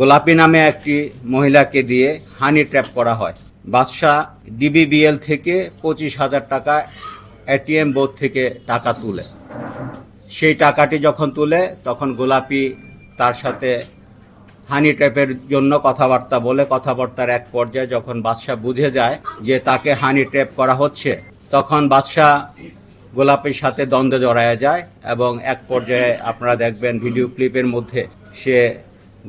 গোলাপী নামে একটি মহিলাকে দিয়ে হানি ট্র্যাপ করা হয়। বাদশা ডিবিবিএল থেকে 25,000 টাকা এটিএম বোর্ড থেকে টাকা তুলে। সেই টাকাটি যখন তুলে তখন গোলাপী তার সাথে হানি ট্র্যাপের জন্য কথাবার্তা বলে। কথাবার্তার এক পর্যায়ে যখন বাদশা বুঝে যায় যে তাকে হানি ট্র্যাপ করা হচ্ছে, তখন বাদশা গোলাপীর সাথে দ্বন্দ্বে জড়ায় যায় এবং এক পর্যায়ে আপনারা দেখবেন ভিডিও ক্লিপের মধ্যে সে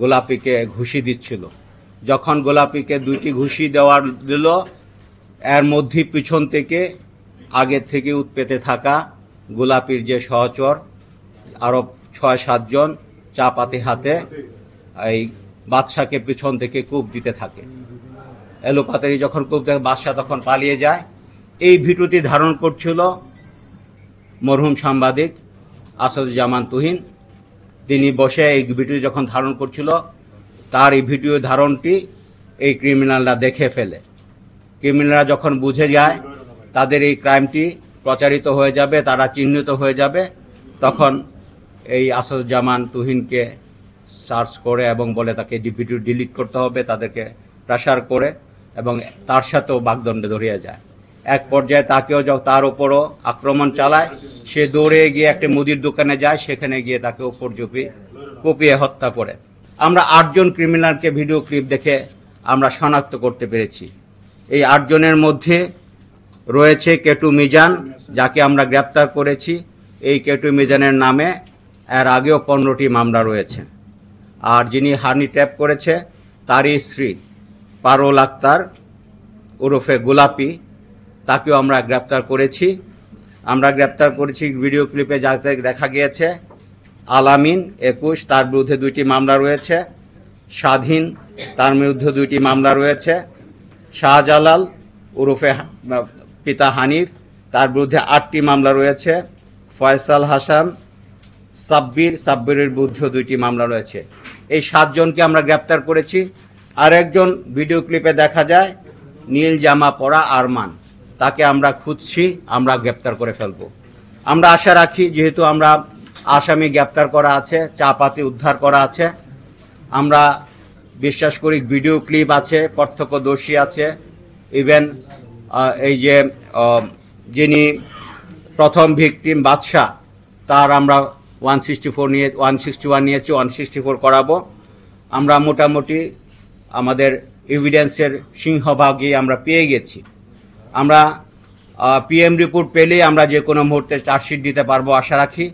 গোলাপীকে ঘুষি দিচ্ছিল। যখন গোলাপীকে 2টি ঘুষি দিল, এর মধ্যে পিছন থেকে আগের থেকে উৎপেতে থাকা গোলাপীর যে সহচর আরও 6-7 জন চাপাতি হাতে এই বাদশাকে পিছন থেকে কূপ দিতে থাকে। এলোপাতারি যখন কূপ দেয়, বাদশা তখন পালিয়ে যায়। এই ভিডিওটি ধারণ করছিল মরহুম সাংবাদিক আসাদুজ্জামান তুহিন। তিনি বসে এই ভিডিও যখন ধারণ করছিল, তার এই ভিডিও ধারণটি এই ক্রিমিনালরা দেখে ফেলে। ক্রিমিনালরা যখন বুঝে যায় তাদের এই ক্রাইমটি প্রচারিত হয়ে যাবে, তারা চিহ্নিত হয়ে যাবে, তখন এই আসাদুজ্জামান তুহিনকে সার্চ করে এবং বলে তাকে ভিডিও ডিলিট করতে হবে, তাদেরকে প্রেশার করে এবং তার সাথেও বাগদণ্ডে ধরিয়ে যায়। এক পর্যায়ে তাকেও তার উপরও আক্রমণ চালায়। সে দৌড়ে গিয়ে একটা মুদির দোকানে যায়, সেখানে গিয়ে তাকে উপর কুপিয়ে হত্যা করে। আমরা 8 জন ক্রিমিনালকে ভিডিও ক্লিপ দেখে আমরা শনাক্ত করতে পেরেছি। এই 8 জনের মধ্যে রয়েছে কেটু মিজান, যাকে আমরা গ্রেপ্তার করেছি। এই কেটু মিজানের নামে এর আগেও 15টি মামলা রয়েছে। আর যিনি হানি ট্র্যাপ করেছে তারই স্ত্রী পারুল আক্তার ওরফে গোলাপী, তাকেও আমরা গ্রেপ্তার করেছি। ভিডিও ক্লিপে যাতে দেখা গিয়েছে আলামিন 21, তার বিরুদ্ধে 2টি মামলা রয়েছে। স্বাধীন, তার বিরুদ্ধে 2টি মামলা রয়েছে। শাহজালাল ওরফে পিতা হানিফ, তার বিরুদ্ধে 8টি মামলা রয়েছে। ফয়সাল হাসান, সাব্বিরের বিরুদ্ধে 2টি মামলা রয়েছে। এই 7 জনকে আমরা গ্রেপ্তার করেছি। আর একজন ভিডিও ক্লিপে দেখা যায় নীল জামা পরা আরমান, তাকে আমরা খুঁজছি, আমরা গ্রেপ্তার করে ফেলব। আমরা আশা রাখি, যেহেতু আমরা আসামি গ্রেপ্তার করা আছে, চাপাতি উদ্ধার করা আছে, আমরা বিশ্বাস করি ভিডিও ক্লিপ আছে, প্রত্যক্ষদর্শী আছে। ইভেন এই যে যিনি প্রথম ভিকটিম বাদশা, তার আমরা 161 নিয়েছি, 164 করাবো। আমরা মোটামুটি আমাদের এভিডেন্সের সিংহভাগই আমরা পেয়ে গেছি। আমরা পিএম রিপোর্ট পেলেই আমরা যে কোনো মুহূর্তে চার্জশিট দিতে পারবো আশা রাখি।